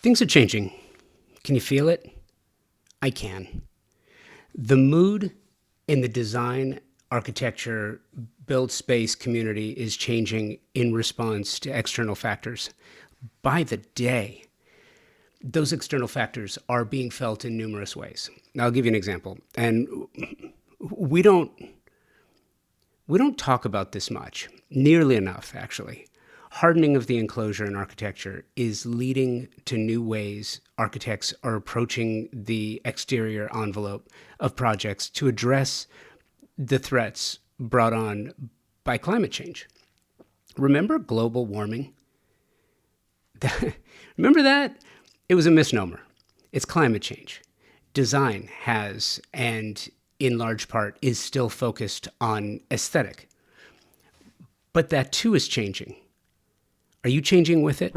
Things are changing. Can you feel it? I can. The mood in the design, architecture, build space community is changing in response to external factors. By the day, those external factors are being felt in numerous ways. Now, I'll give you an example. And we don't talk about this much, nearly enough, actually. Hardening of the enclosure in architecture is leading to new ways architects are approaching the exterior envelope of projects to address the threats brought on by climate change. Remember global warming? Remember that? It was a misnomer. It's climate change. Design has, and in large part, is still focused on aesthetic. But that too is changing. Are you changing with it?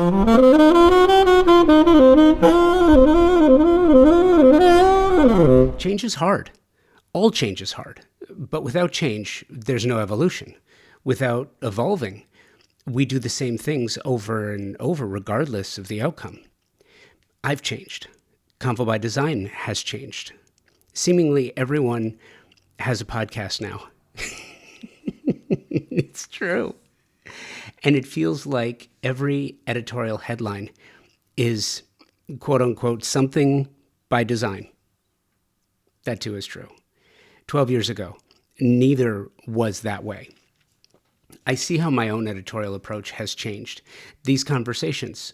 Change is hard. All change is hard. But without change, there's no evolution. Without evolving, we do the same things over and over, regardless of the outcome. I've changed. Convo by Design has changed. Seemingly everyone has a podcast now. It's true. And it feels like every editorial headline is, quote unquote, something by design. That too is true. 12 years ago, neither was that way. I see how my own editorial approach has changed. These conversations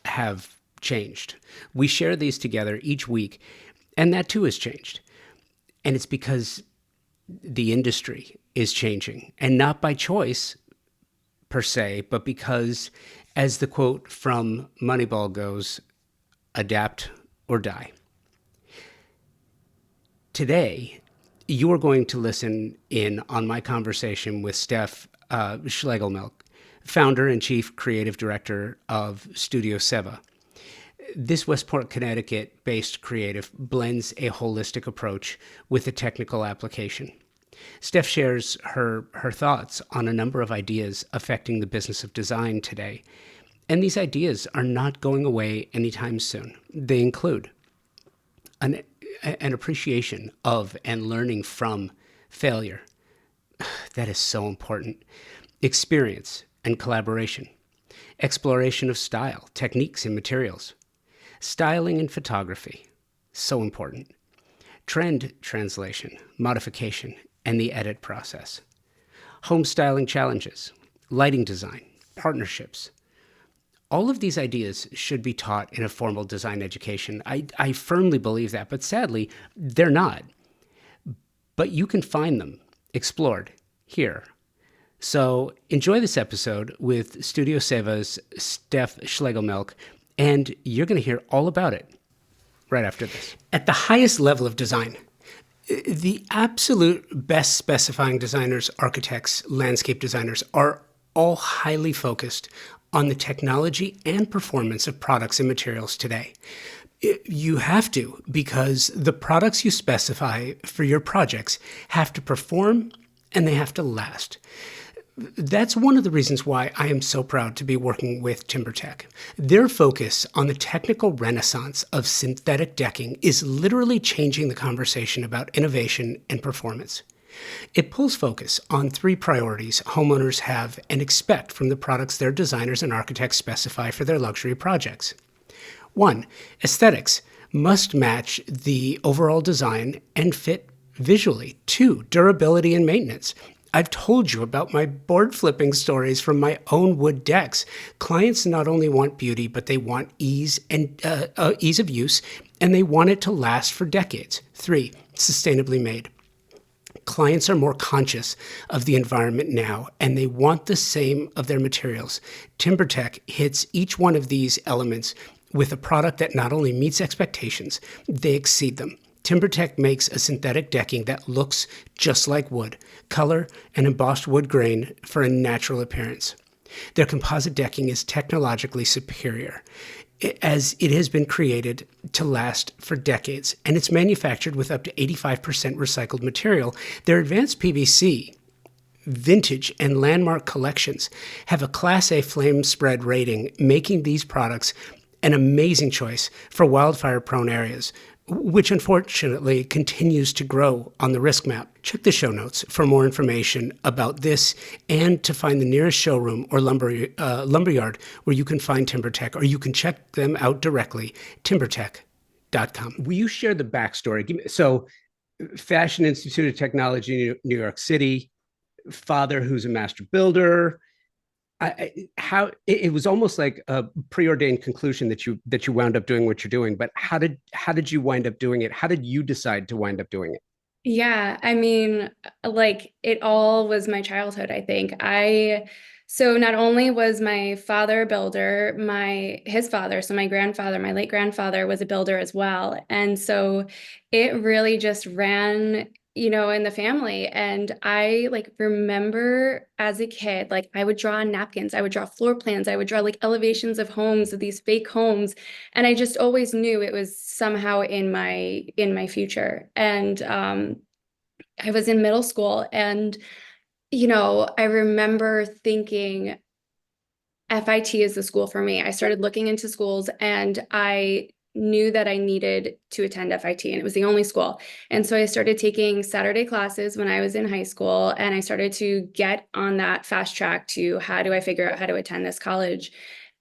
have changed. We share these together each week, and that too has changed. And it's because the industry is changing, and not by choice per se, but because, as the quote from Moneyball goes, adapt or die. Today, you are going to listen in on my conversation with Steph Schlegel, founder and chief creative director of Studio Seva. This Westport, Connecticut-based creative blends a holistic approach with a technical application. Steph shares her thoughts on a number of ideas affecting the business of design today. And these ideas are not going away anytime soon. They include an appreciation of and learning from failure. That is so important. Experience and collaboration. Exploration of style, techniques, and materials. Styling and photography. So important. Trend translation, modification, and the edit process. Home styling challenges, lighting design, partnerships. All of these ideas should be taught in a formal design education. I firmly believe that, but sadly, they're not. But you can find them explored here. So enjoy this episode with Studio Seva's Steph Schlegel, and you're going to hear all about it right after this. At the highest level of design, the absolute best specifying designers, architects, landscape designers are all highly focused on the technology and performance of products and materials today. You have to, because the products you specify for your projects have to perform and they have to last. That's one of the reasons why I am so proud to be working with TimberTech. Their focus on the technical renaissance of synthetic decking is literally changing the conversation about innovation and performance. It pulls focus on three priorities homeowners have and expect from the products their designers and architects specify for their luxury projects. 1. Aesthetics must match the overall design and fit visually. 2. Durability and maintenance. I've told you about my board flipping stories from my own wood decks. Clients not only want beauty, but they want ease of use, and they want it to last for decades. 3. Sustainably made. Clients are more conscious of the environment now, and they want the same of their materials. TimberTech hits each one of these elements with a product that not only meets expectations, they exceed them. TimberTech makes a synthetic decking that looks just like wood, color and embossed wood grain for a natural appearance. Their composite decking is technologically superior, as it has been created to last for decades, and it's manufactured with up to 85% recycled material. Their advanced PVC, vintage, and landmark collections have a Class A flame spread rating, making these products an amazing choice for wildfire prone areas, which unfortunately continues to grow on the risk map. Check the show notes for more information about this and to find the nearest showroom or lumberyard where you can find TimberTech, or you can check them out directly, timbertech.com. Will you share the backstory? So, Fashion Institute of Technology, New York City, father who's a master builder. How it was almost like a preordained conclusion that you wound up doing what you're doing. But how did you wind up doing it? How did you decide to wind up doing it? Yeah, I mean, like it all was my childhood, I think. So not only was my father a builder, his father, so my grandfather, my late grandfather was a builder as well. And so it really just ran, in the family. And I like remember as a kid, like I would draw on napkins, I would draw floor plans, I would draw like elevations of homes, of these fake homes. And I just always knew it was somehow in my future. And I was in middle school, and I remember thinking FIT is the school for me. I started looking into schools, and I knew that I needed to attend FIT, and it was the only school. And so I started taking Saturday classes when I was in high school, and I started to get on that fast track to how do I figure out how to attend this college.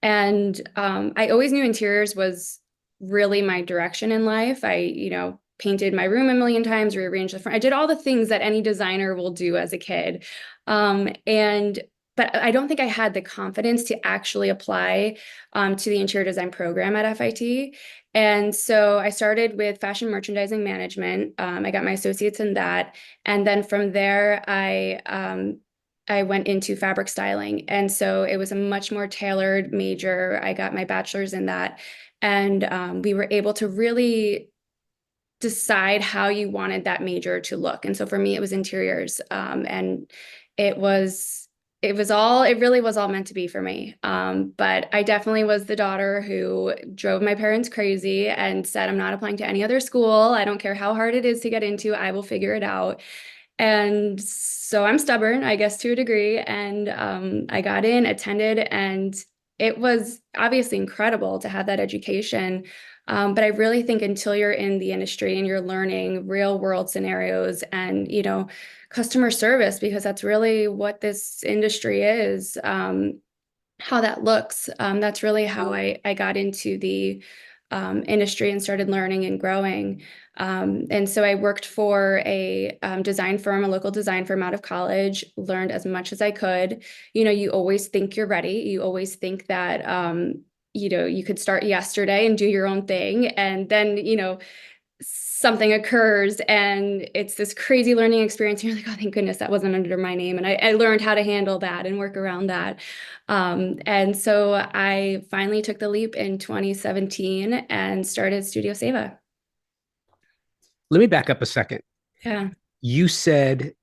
And I always knew interiors was really my direction in life. I painted my room a million times, rearranged the front. I did all the things that any designer will do as a kid. And but I don't think I had the confidence to actually apply to the interior design program at FIT. And so I started with fashion merchandising management. I got my associates in that. And then from there, I went into fabric styling. And so it was a much more tailored major. I got my bachelor's in that. And we were able to really decide how you wanted that major to look. And so for me, it was interiors. And it was it really was all meant to be for me. But I definitely was the daughter who drove my parents crazy and said, I'm not applying to any other school. I don't care how hard it is to get into, I will figure it out. And so I'm stubborn, I guess, to a degree. And I got in, attended, and it was obviously incredible to have that education. But I really think until you're in the industry and you're learning real world scenarios and, customer service, because that's really what this industry is, how that looks. That's really how I got into the industry and started learning and growing. And so I worked for a design firm, a local design firm out of college, learned as much as I could. You always think you're ready. You always think that, you could start yesterday and do your own thing. And then, something occurs and it's this crazy learning experience. And you're like, oh, thank goodness that wasn't under my name. And I learned how to handle that and work around that. And so I finally took the leap in 2017 and started Studio Seva. Let me back up a second. Yeah. You said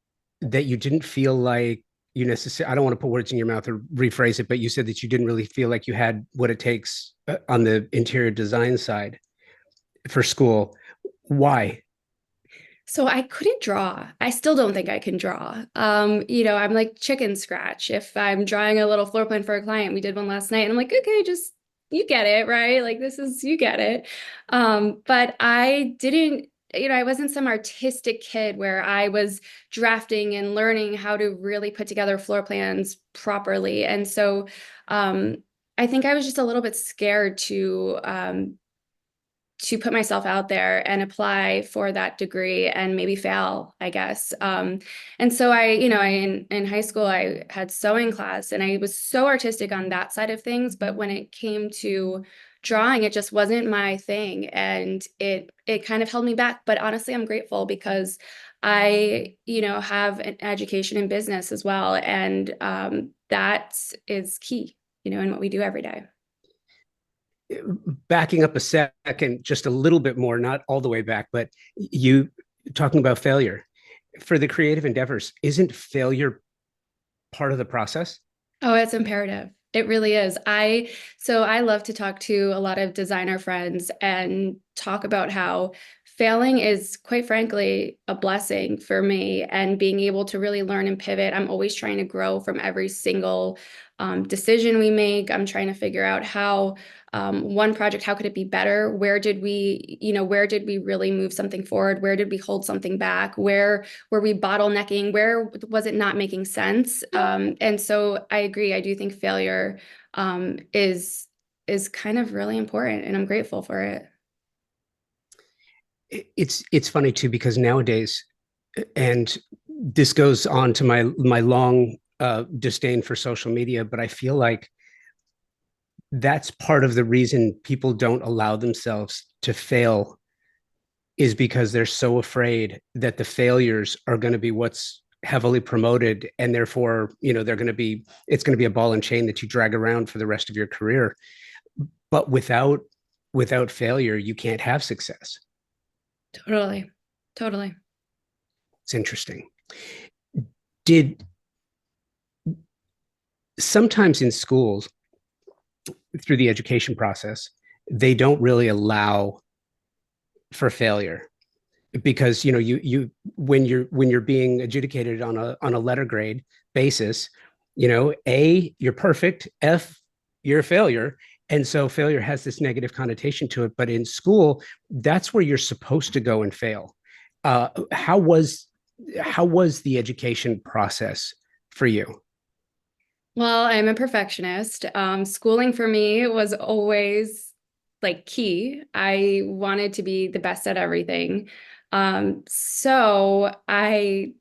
that you didn't feel like you necessarily, I don't want to put words in your mouth or rephrase it, but you said that you didn't really feel like you had what it takes on the interior design side for school. Why? So I couldn't draw. I still don't think I can draw. I'm like chicken scratch. If I'm drawing a little floor plan for a client, we did one last night, and I'm like, okay, just you get it, right? Like you get it. But I didn't, I wasn't some artistic kid where I was drafting and learning how to really put together floor plans properly. And so I think I was just a little bit scared to put myself out there and apply for that degree and maybe fail, I guess. And so in high school, I had sewing class and I was so artistic on that side of things. But when it came to drawing, it just wasn't my thing. And it kind of held me back. But honestly, I'm grateful because I, have an education in business as well. And that is key, in what we do every day. Backing up a second, just a little bit more, not all the way back, but you talking about failure for the creative endeavors, isn't failure part of the process? Oh, it's imperative. It really is. So I love to talk to a lot of designer friends and talk about how failing is, quite frankly, a blessing for me and being able to really learn and pivot. I'm always trying to grow from every single decision we make. I'm trying to figure out how one project, how could it be better? Where did we really move something forward? Where did we hold something back? Where were we bottlenecking? Where was it not making sense? And so I agree. I do think failure is kind of really important, and I'm grateful for it. It's funny too because nowadays, and this goes on to my long disdain for social media, but I feel like that's part of the reason people don't allow themselves to fail is because they're so afraid that the failures are going to be what's heavily promoted, and therefore they're going to be it's going to be a ball and chain that you drag around for the rest of your career. But without failure you can't have success. Totally. Totally. It's interesting. Did Sometimes in schools through the education process they don't really allow for failure because you when you're being adjudicated on a letter grade basis, A, you're perfect, F, you're a failure. And so failure has this negative connotation to it, but in school that's where you're supposed to go and fail. How was the education process for you? Well, I'm a perfectionist. Schooling for me was always like key. I wanted to be the best at everything. So I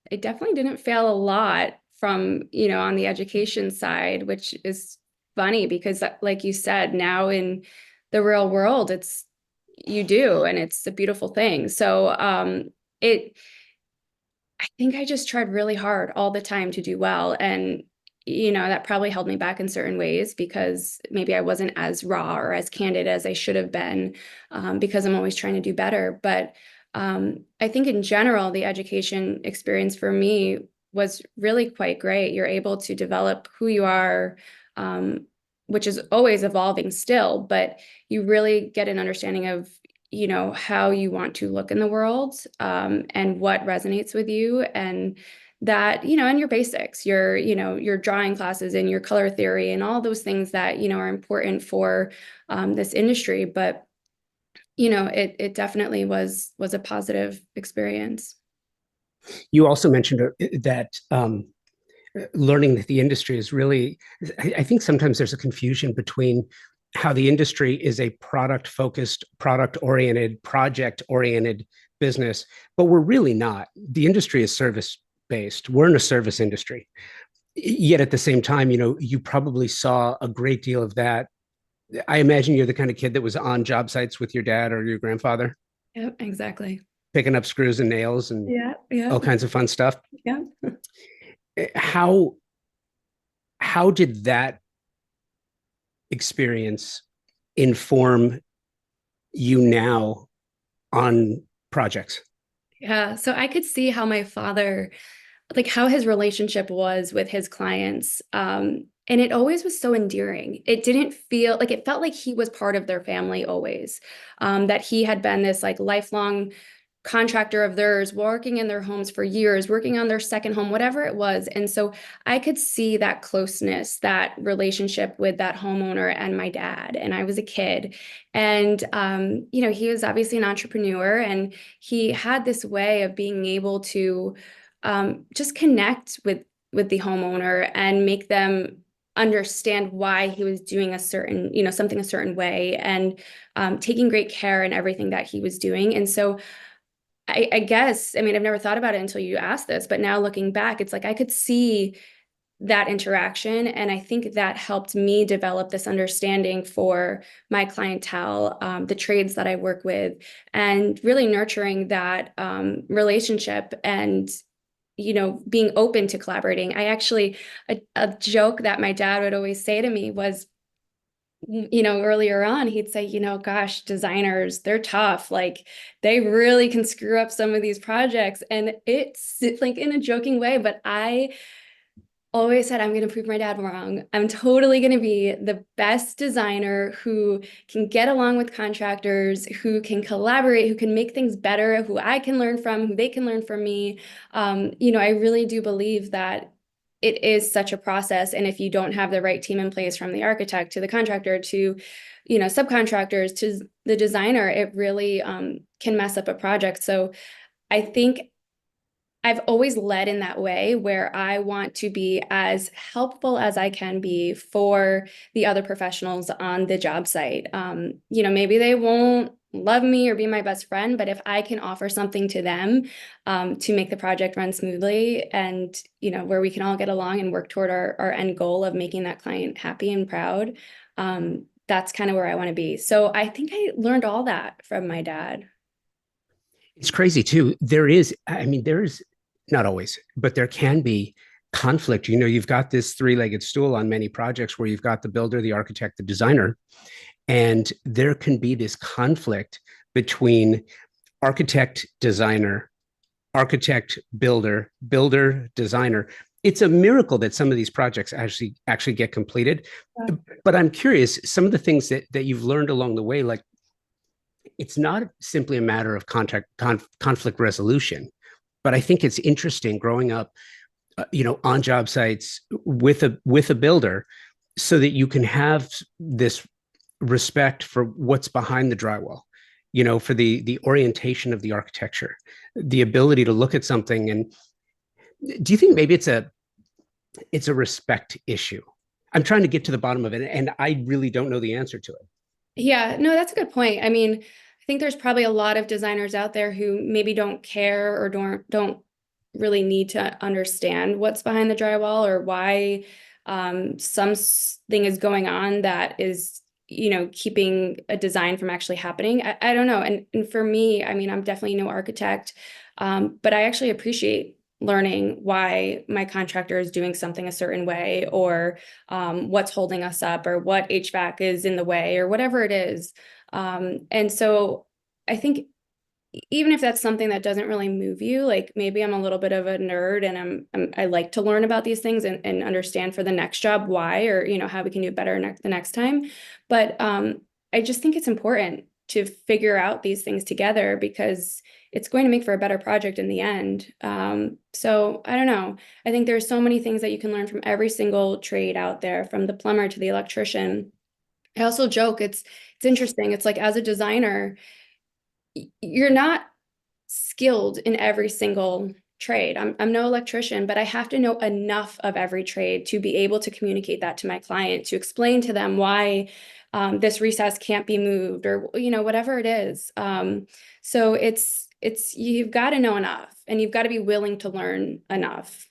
definitely didn't fail a lot from, on the education side, which is funny because like you said, now in the real world, it's you do, and it's a beautiful thing. So it I think I just tried really hard all the time to do well. And, that probably held me back in certain ways because maybe I wasn't as raw or as candid as I should have been, because I'm always trying to do better. But I think in general, the education experience for me was really quite great. You're able to develop who you are, um, which is always evolving still, but you really get an understanding of how you want to look in the world, and what resonates with you, and that and your basics, your drawing classes and your color theory and all those things that are important for this industry. But it definitely was a positive experience. You also mentioned that learning that the industry is really, I think sometimes there's a confusion between how the industry is a product focused, product oriented, project oriented business, but we're really not. The industry is service based. We're in a service industry. Yet at the same time, you probably saw a great deal of that. I imagine you're the kind of kid that was on job sites with your dad or your grandfather, Yep, exactly. picking up screws and nails and Yeah, yeah, all kinds of fun stuff. yeah. How did that experience inform you now on projects? Yeah, so I could see how my father, like how his relationship was with his clients. And it always was so endearing. It didn't feel like it felt like he was part of their family always. That he had been this like lifelong contractor of theirs, working in their homes for years, working on their second home, whatever it was. And so I could see that closeness, that relationship with that homeowner and my dad. And I was a kid. And, he was obviously an entrepreneur, and he had this way of being able to just connect with the homeowner and make them understand why he was doing a certain, something a certain way, and taking great care in everything that he was doing. And so I guess, I mean, I've never thought about it until you asked this, but now looking back, it's like I could see that interaction. And I think that helped me develop this understanding for my clientele, the trades that I work with, and really nurturing that relationship, and being open to collaborating. I actually, a joke that my dad would always say to me was, earlier on, he'd say, gosh, designers, they're tough. Like they really can screw up some of these projects. And it's like in a joking way, but I always said, I'm going to prove my dad wrong. I'm totally going to be the best designer who can get along with contractors, who can collaborate, who can make things better, who I can learn from, who they can learn from me. I really do believe that it is such a process. And if you don't have the right team in place, from the architect to the contractor to, subcontractors to the designer, it really can mess up a project. So I think I've always led in that way where I want to be as helpful as I can be for the other professionals on the job site. Maybe they won't love me or be my best friend, but if I can offer something to them to make the project run smoothly and, where we can all get along and work toward our end goal of making that client happy and proud, that's kind of where I want to be. So I think I learned all that from my dad. It's crazy too. There is not always, but there can be conflict. You've got this three-legged stool on many projects where you've got the builder, the architect, the designer, and there can be this conflict between architect, designer, architect, builder, builder, designer. It's a miracle that some of these projects actually get completed. But I'm curious, some of the things that you've learned along the way, like it's not simply a matter of conflict resolution, but I think it's interesting growing up, on job sites with a builder, so that you can have this respect for what's behind the drywall, for the orientation of the architecture, the ability to look at something. And do you think maybe it's a respect issue? I'm trying to get to the bottom of it, and I really don't know the answer to it. Yeah, no, that's a good point. I mean, I think there's probably a lot of designers out there who maybe don't care or don't really need to understand what's behind the drywall or why something is going on that is, keeping a design from actually happening. I don't know. And for me, I mean, I'm definitely no architect, but I actually appreciate learning why my contractor is doing something a certain way, or what's holding us up, or what HVAC is in the way, or whatever it is. And so I think even if that's something that doesn't really move you, like maybe I'm a little bit of a nerd and I like to learn about these things and understand for the next job why, or how we can do better the next time. But I just think it's important to figure out these things together because it's going to make for a better project in the end. So I don't know. I think there's so many things that you can learn from every single trade out there, from the plumber to the electrician. I also joke, it's interesting. It's like, as a designer, you're not skilled in every single trade. I'm no electrician, but I have to know enough of every trade to be able to communicate that to my client, to explain to them why this recess can't be moved, or whatever it is. So it's you've got to know enough, and you've got to be willing to learn enough.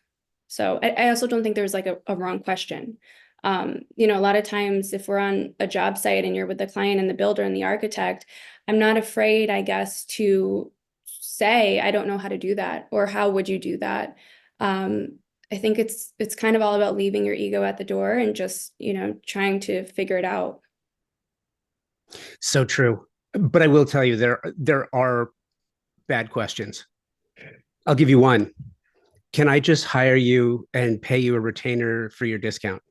So I also don't think there's like a wrong question. A lot of times if we're on a job site and you're with the client and the builder and the architect, I'm not afraid, I guess, to say, I don't know how to do that, or how would you do that? I think it's kind of all about leaving your ego at the door and just, trying to figure it out. So true. But I will tell you, there are bad questions. I'll give you one. Can I just hire you and pay you a retainer for your discount?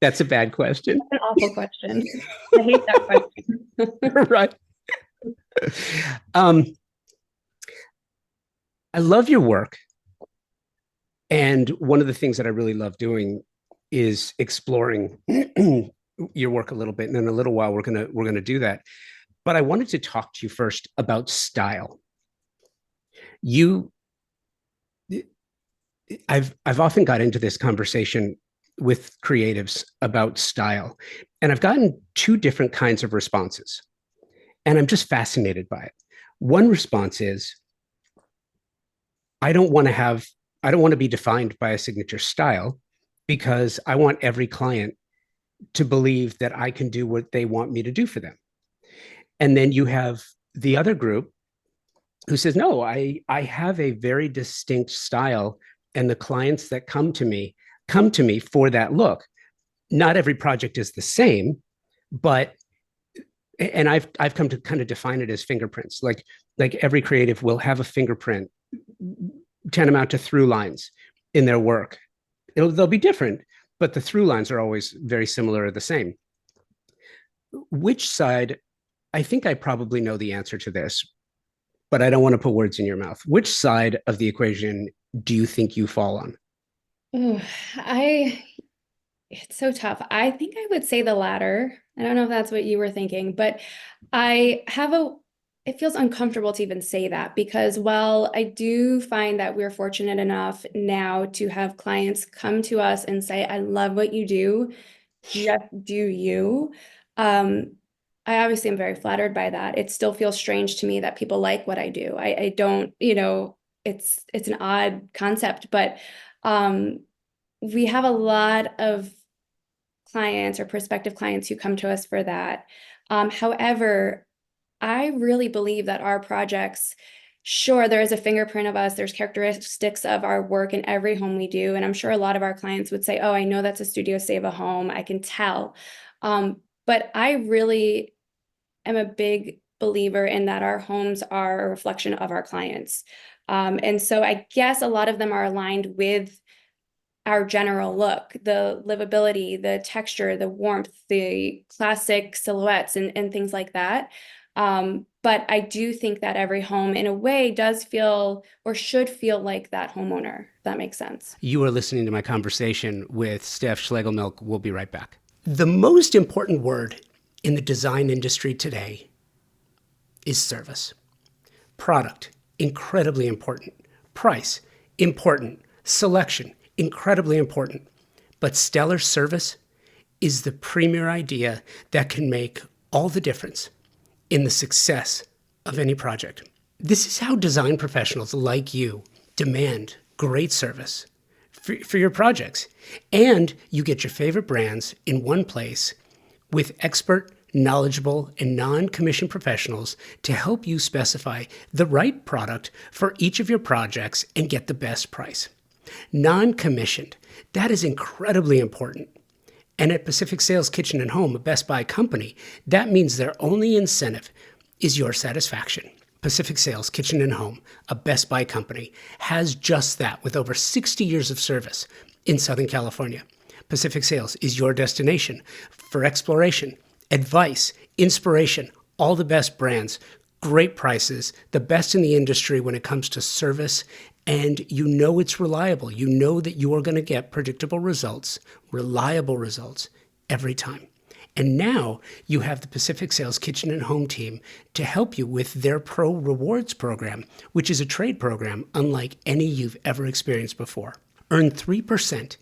That's a bad question. An awful question. I hate that question. Right. Um, I love your work. And one of the things that I really love doing is exploring your work a little bit. And in a little while, we're gonna do that. But I wanted to talk to you first about style. You I've often got into this conversation with creatives about style, and I've gotten two different kinds of responses, and I'm just fascinated by it. One response is, I don't want to have I don't want to be defined by a signature style because I want every client to believe that I can do what they want me to do for them. And then you have the other group who says, no, I have a very distinct style, and the clients that come to me for that look. Not every project is the same, but and I've come to kind of define it as fingerprints. Like every creative will have a fingerprint tantamount to through lines in their work. They'll be different, but the through lines are always very similar or the same. Which side? I think I probably know the answer to this, but I don't want to put words in your mouth. Which side of the equation do you think you fall on? Ooh, I it's so tough. I think I would say the latter. I don't know if that's what you were thinking, but I have a, it feels uncomfortable to even say that because while I do find that we're fortunate enough now to have clients come to us and say, I love what you do, just do you. Um, I obviously am very flattered by that. It still feels strange to me that people like what I do. I don't, it's an odd concept, but um, we have a lot of clients or prospective clients who come to us for that. However, I really believe that our projects, sure, there is a fingerprint of us, there's characteristics of our work in every home we do. And I'm sure a lot of our clients would say, oh, I know that's a Studio Save a Home. I can tell. But I really am a big believer in that our homes are a reflection of our clients. And so I guess a lot of them are aligned with our general look, the livability, the texture, the warmth, the classic silhouettes, and things like that. But I do think that every home, in a way, does feel or should feel like that homeowner, if that makes sense. You are listening to my conversation with Steph Schlegel. We'll be right back. The most important word in the design industry today is service. Product, incredibly important. Price, important. Selection, incredibly important. But stellar service is the premier idea that can make all the difference in the success of any project. This is how design professionals like you demand great service for your projects. And you get your favorite brands in one place with expert, knowledgeable, and non-commissioned professionals to help you specify the right product for each of your projects and get the best price. Non-commissioned, that is incredibly important. And at Pacific Sales Kitchen and Home, a Best Buy company, that means their only incentive is your satisfaction. Pacific Sales Kitchen and Home, a Best Buy company, has just that with over 60 years of service in Southern California. Pacific Sales is your destination for exploration, advice, inspiration, all the best brands, great prices, the best in the industry when it comes to service, and you know it's reliable. You know that you are going to get predictable results, reliable results every time. And now you have the Pacific Sales Kitchen and Home team to help you with their Pro Rewards program, which is a trade program unlike any you've ever experienced before. Earn 3%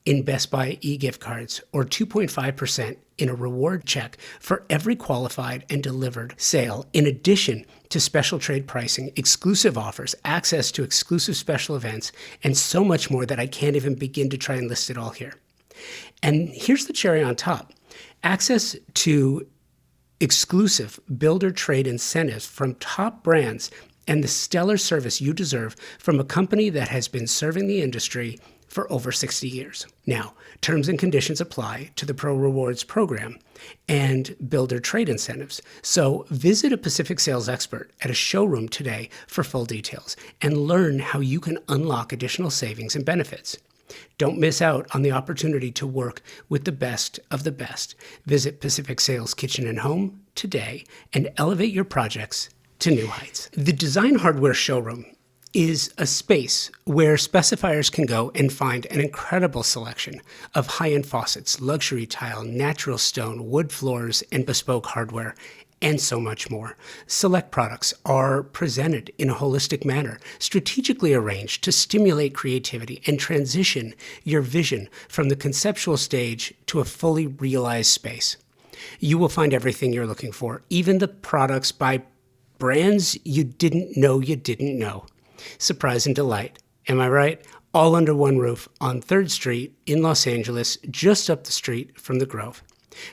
in Best Buy e-gift cards or 2.5% in a reward check for every qualified and delivered sale, in addition to special trade pricing, exclusive offers, access to exclusive special events, and so much more that I can't even begin to try and list it all here. And here's the cherry on top. Access to exclusive builder trade incentives from top brands and the stellar service you deserve from a company that has been serving the industry for over 60 years. Now, terms and conditions apply to the Pro Rewards program and builder trade incentives. So visit a Pacific Sales expert at a showroom today for full details and learn how you can unlock additional savings and benefits. Don't miss out on the opportunity to work with the best of the best. Visit Pacific Sales Kitchen and Home today and elevate your projects to new heights. The Design Hardware Showroom is a space where specifiers can go and find an incredible selection of high-end faucets, luxury tile, natural stone, wood floors, and bespoke hardware, and so much more. Select products are presented in a holistic manner, strategically arranged to stimulate creativity and transition your vision from the conceptual stage to a fully realized space. You will find everything you're looking for, even the products by brands you didn't know you didn't know. Surprise and delight. Am I right? All under one roof on 3rd Street in Los Angeles, just up the street from the Grove.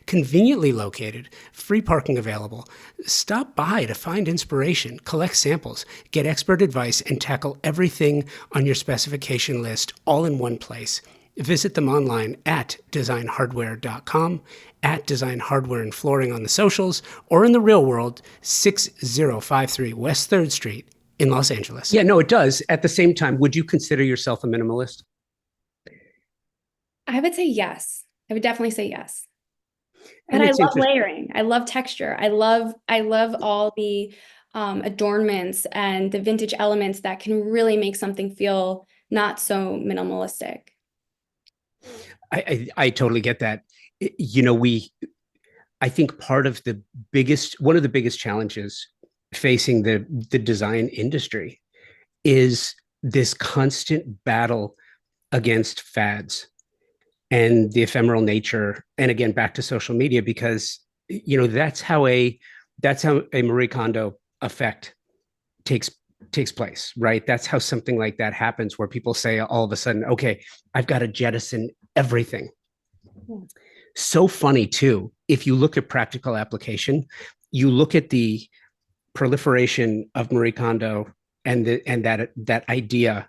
Conveniently located, free parking available. Stop by to find inspiration, collect samples, get expert advice, and tackle everything on your specification list all in one place. Visit them online at designhardware.com, at Design Hardware and Flooring on the socials, or in the real world, 6053 West 3rd Street in Los Angeles. Yeah, no, it does. At the same time, would you consider yourself a minimalist? I would say yes. I would definitely say yes. But And I it's love interesting. layering. I love texture. I love all the adornments and the vintage elements that can really make something feel not so minimalistic. I totally get that. You know, I think part of the one of the biggest challenges facing the design industry is this constant battle against fads and the ephemeral nature. And again, back to social media, because that's how a Marie Kondo effect takes takes place, right? That's how something like that happens, where people say all of a sudden, okay, I've got to jettison everything. So funny too, if you look at practical application, you look at the proliferation of Marie Kondo and that idea,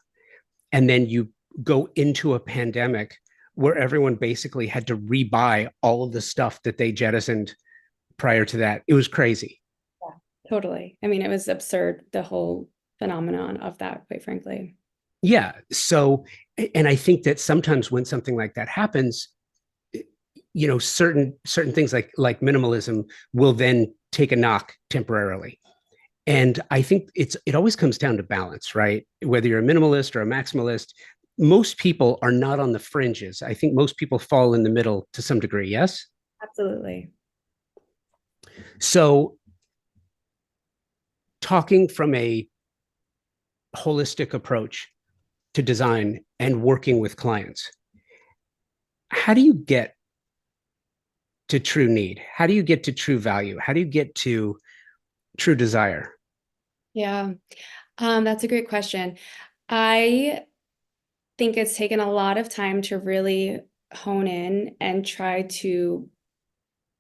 and then you go into a pandemic where everyone basically had to rebuy all of the stuff that they jettisoned prior to that. It was crazy. Yeah, totally. I mean, it was absurd, the whole phenomenon of that, quite frankly. Yeah. So, and I think that sometimes when something like that happens, certain things like minimalism will then take a knock temporarily. And I think it always comes down to balance, right? Whether you're a minimalist or a maximalist, most people are not on the fringes. I think most people fall in the middle to some degree. Yes. Absolutely. So, talking from a holistic approach to design and working with clients, how do you get to true need? How do you get to true value? How do you get to true desire? Yeah. That's a great question. I think it's taken a lot of time to really hone in and try to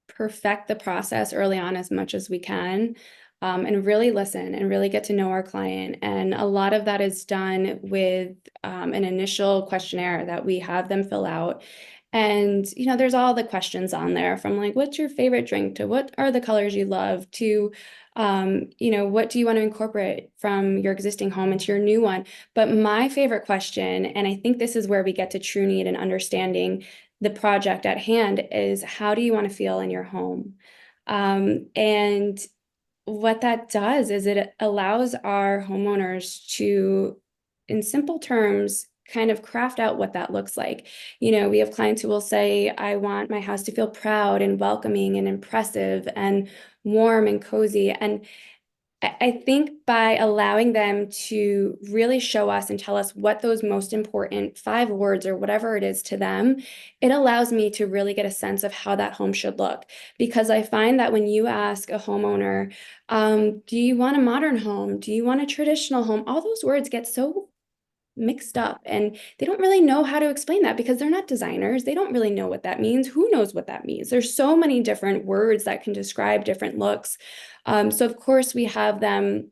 perfect the process early on as much as we can, and really listen and really get to know our client. And a lot of that is done with an initial questionnaire that we have them fill out. And, there's all the questions on there, from like, what's your favorite drink, to what are the colors you love, to, what do you want to incorporate from your existing home into your new one? But my favorite question, and I think this is where we get to true need and understanding the project at hand, is how do you want to feel in your home? And what that does is it allows our homeowners to, in simple terms, kind of craft out what that looks like. We have clients who will say, I want my house to feel proud and welcoming and impressive and warm and cozy. And I think by allowing them to really show us and tell us what those most important 5 words or whatever it is to them, it allows me to really get a sense of how that home should look. Because I find that when you ask a homeowner, do you want a modern home? Do you want a traditional home? All those words get so mixed up, and they don't really know how to explain that because they're not designers. They don't really know what that means. Who knows what that means? There's so many different words that can describe different looks. So of course we have them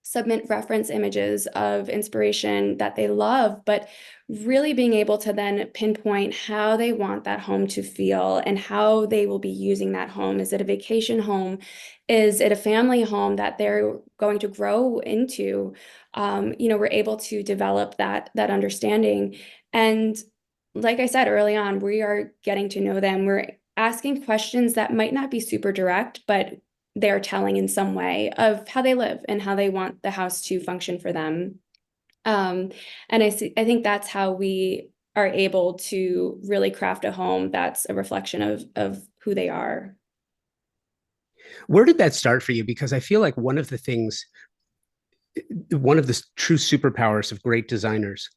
submit reference images of inspiration that they love, but really being able to then pinpoint how they want that home to feel and how they will be using that home. Is it a vacation home? Is it a family home that they're going to grow into? We're able to develop that understanding. And like I said early on, we are getting to know them. We're asking questions that might not be super direct, but they're telling in some way of how they live and how they want the house to function for them. Um, and I think that's how we are able to really craft a home that's a reflection of who they are. Where did that start for you? Because I feel like one of the true superpowers of great designers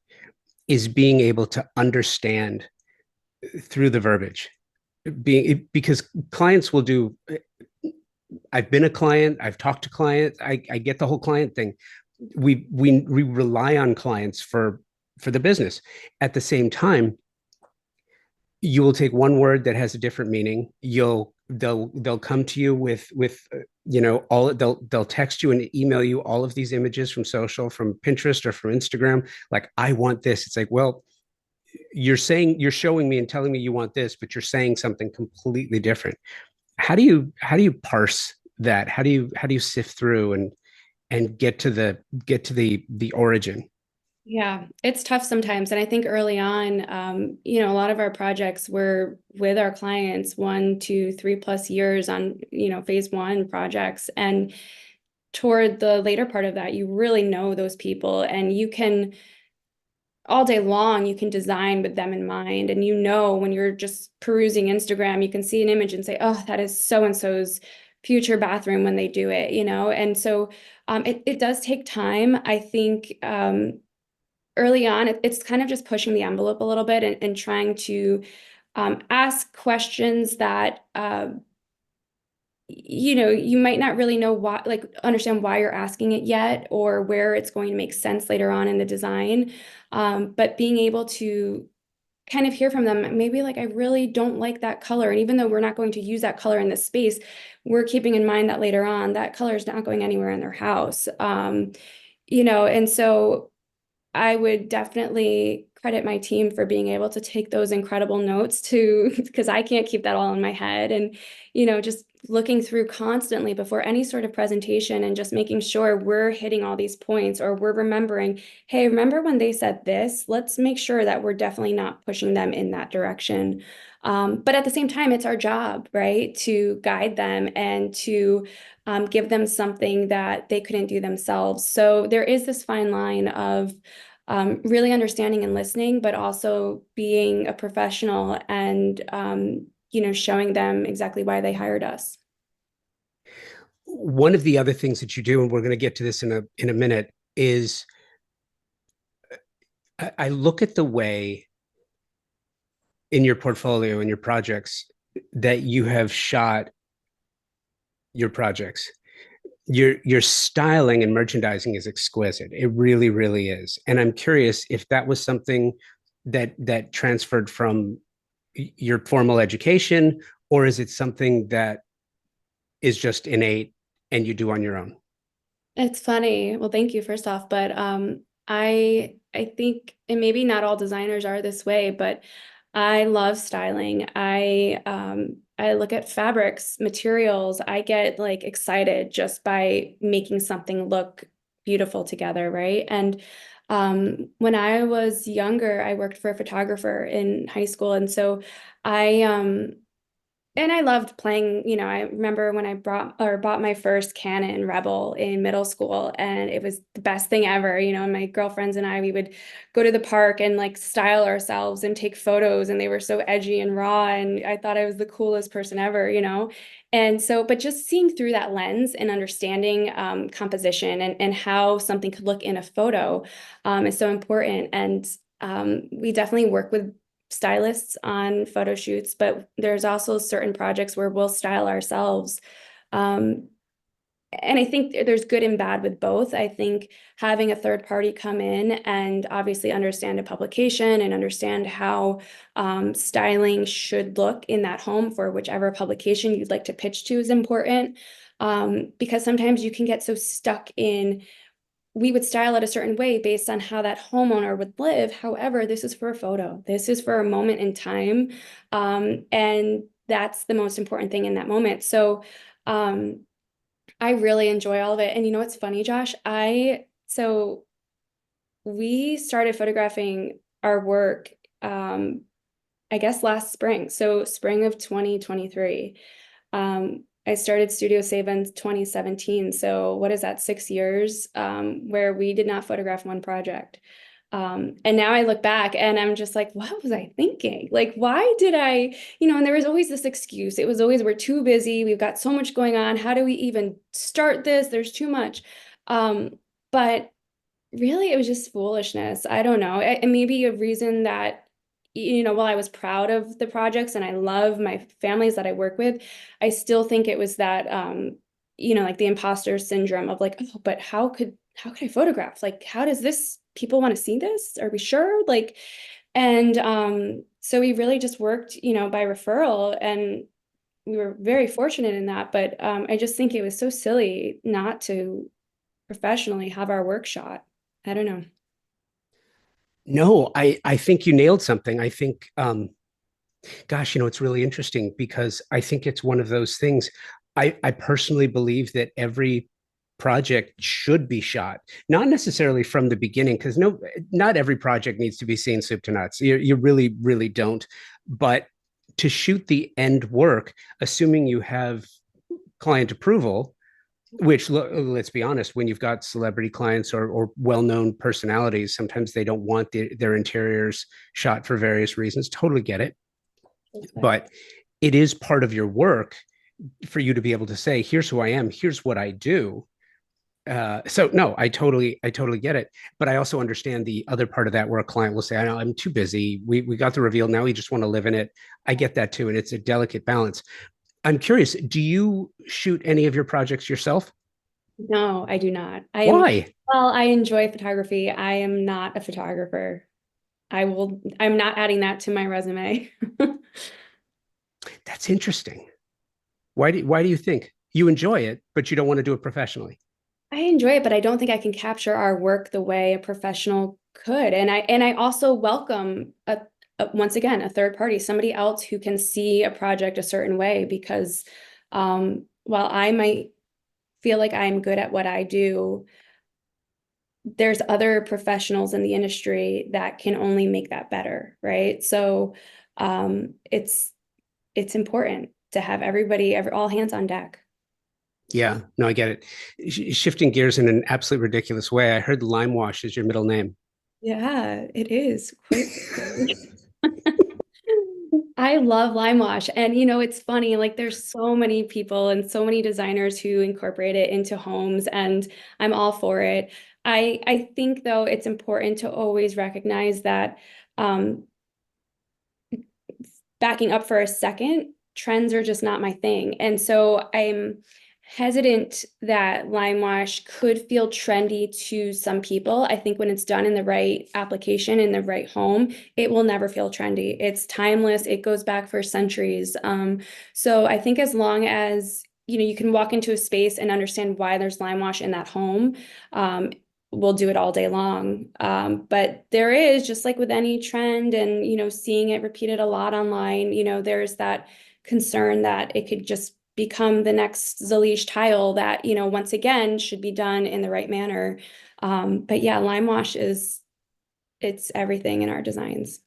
is being able to understand through the verbiage. Because clients will do. I've been a client. I've talked to clients. I get the whole client thing. We rely on clients for the business. At the same time, you will take one word that has a different meaning. They'll come to you with all they'll text you and email you all of these images from social, from Pinterest or from Instagram, like, I want this. It's like, well, you're showing me and telling me you want this, but you're saying something completely different. How do you parse that? How do you sift through and get to the origin? Yeah, it's tough sometimes. And I think early on, a lot of our projects were with our clients 1, 2, 3+ years on, phase one projects. And toward the later part of that, you really know those people, and you can all day long you can design with them in mind. And when you're just perusing Instagram, you can see an image and say, oh, that is so and so's future bathroom when they do it. And so it does take time. I think early on, it's kind of just pushing the envelope a little bit and trying to ask questions that you might not really know why, like understand why you're asking it yet or where it's going to make sense later on in the design. But being able to kind of hear from them, maybe like, I really don't like that color. And even though we're not going to use that color in this space, we're keeping in mind that later on, that color is not going anywhere in their house. And so I would definitely credit my team for being able to take those incredible notes to, because I can't keep that all in my head. And, just looking through constantly before any sort of presentation and just making sure we're hitting all these points or we're remembering, hey, remember when they said this? Let's make sure that we're definitely not pushing them in that direction. But at the same time, it's our job, right, to guide them and to give them something that they couldn't do themselves. So there is this fine line of really understanding and listening, but also being a professional and showing them exactly why they hired us. One of the other things that you do, and we're going to get to this in a minute, is I look at the way in your portfolio and your projects that you have shot your projects. Your styling and merchandising is exquisite. It really, really is. And I'm curious if that was something that transferred from your formal education, or is it something that is just innate and you do on your own? It's funny. Well, thank you first off, but I think, and maybe not all designers are this way, but I love styling. I look at fabrics, materials. I get like excited just by making something look beautiful together, right? And when I was younger, I worked for a photographer in high school, and so I and I loved playing, I remember when I bought my first Canon Rebel in middle school, and it was the best thing ever. And my girlfriends and we would go to the park and like style ourselves and take photos, and they were so edgy and raw, and I thought I was the coolest person ever. And so, but just seeing through that lens and understanding composition and how something could look in a photo is so important. And we definitely work with stylists on photo shoots, but there's also certain projects where we'll style ourselves. Um, and I think there's good and bad with both. I think having a third party come in and obviously understand a publication and understand how styling should look in that home for whichever publication you'd like to pitch to is important. Because sometimes you can get so stuck in, we would style it a certain way based on how that homeowner would live. However, this is for a photo. This is for a moment in time. And that's the most important thing in that moment. So I really enjoy all of it. And what's funny, Josh? So we started photographing our work, I guess last spring. So spring of 2023. I started Studio Save in 2017. So what is that, 6 years, where we did not photograph one project. And now I look back and I'm just like, what was I thinking? Like, why did and there was always this excuse. It was always, we're too busy. We've got so much going on. How do we even start this? There's too much. But really, it was just foolishness. I don't know. And maybe a reason that, while I was proud of the projects and I love my families that I work with, I still think it was that, like the imposter syndrome of like, oh, but how could I photograph? Like, how does this, people want to see this? Are we sure? Like, and so we really just worked, by referral, and we were very fortunate in that. But I just think it was so silly not to professionally have our work shot. I don't know. No, I think you nailed something. I think, gosh, it's really interesting because I think it's one of those things. I personally believe that every project should be shot, not necessarily from the beginning, because not every project needs to be seen soup to nuts. You really, really don't. But to shoot the end work, assuming you have client approval, Which, let's be honest, when you've got celebrity clients or well-known personalities, sometimes they don't want their interiors shot for various reasons. Totally get it. That's fair. But it is part of your work for you to be able to say, here's who I am, here's what I do. So no, I totally get it. But I also understand the other part of that where a client will say, I know I'm too busy. We got the reveal. Now we just want to live in it. I get that too. And it's a delicate balance. I'm curious, do you shoot any of your projects yourself? No, I do not. Why? Well, I enjoy photography. I am not a photographer. I'm not adding that to my resume. That's interesting. Why do you think you enjoy it, but you don't want to do it professionally? I enjoy it, but I don't think I can capture our work the way a professional could. And I also welcome once again a third party, somebody else who can see a project a certain way because while I might feel like I'm good at what I do, there's other professionals in the industry that can only make that better, right? So it's important to have all hands on deck. Yeah, no, I get it. Shifting gears in an absolute ridiculous way. I heard Lime Wash is your middle name. Yeah, it is quite. I love lime wash. And it's funny, like there's so many people and so many designers who incorporate it into homes, and I'm all for it. I think though it's important to always recognize that um, backing up for a second, trends are just not my thing. And so I'm hesitant that lime wash could feel trendy to some people. I think when it's done in the right application, in the right home, it will never feel trendy. It's timeless. It goes back for centuries. So I think as long as you can walk into a space and understand why there's lime wash in that home, we'll do it all day long. But there is, just like with any trend and, seeing it repeated a lot online, there's that concern that it could just become the next Zalish tile that, once again, should be done in the right manner. But yeah, lime wash it's everything in our designs.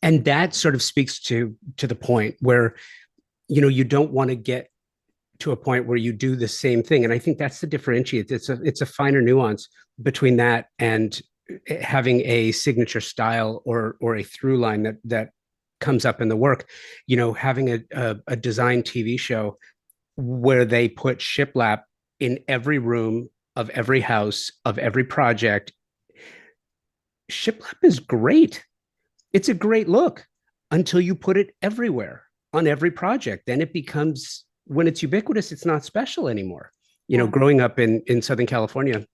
And that sort of speaks to the point where you don't want to get to a point where you do the same thing. And I think that's the differentiate. It's a finer nuance between that and having a signature style or a through line that comes up in the work. Having a design TV show where they put shiplap in every room of every house of every project. Shiplap is great. It's a great look until you put it everywhere on every project. Then it becomes, when it's ubiquitous, it's not special anymore. Yeah. Growing up in Southern California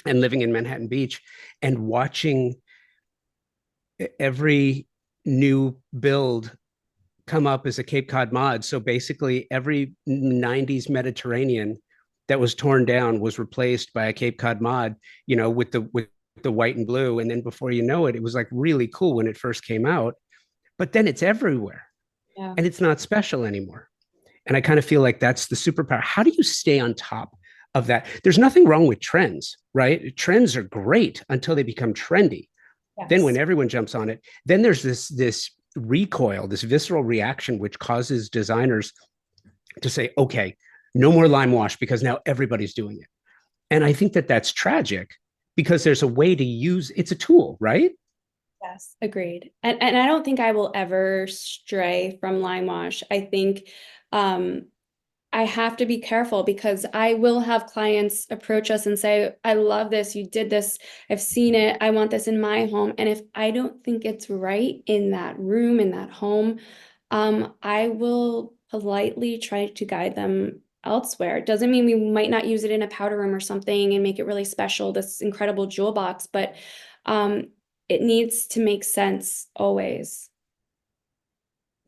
and living in Manhattan Beach and watching every new build come up as a Cape Cod mod. So basically, every 90s Mediterranean that was torn down was replaced by a Cape Cod mod, with the white and blue. And then before you know it, it was like really cool when it first came out. But then it's everywhere Yeah. and it's not special anymore. And I kind of feel like that's the superpower. How do you stay on top of that? There's nothing wrong with trends, right? Trends are great until they become trendy. Then when Yes. everyone jumps on it, then there's this recoil, this visceral reaction, which causes designers to say, okay, no more lime wash because now everybody's doing it. And I think that that's tragic because there's a way to use it's a tool, right? Yes, agreed. And I don't think I will ever stray from lime wash. I think um, I have to be careful because I will have clients approach us and say, I love this. You did this. I've seen it. I want this in my home. And if I don't think it's right in that room, in that home, I will politely try to guide them elsewhere. It doesn't mean we might not use it in a powder room or something and make it really special, this incredible jewel box, but um, it needs to make sense always.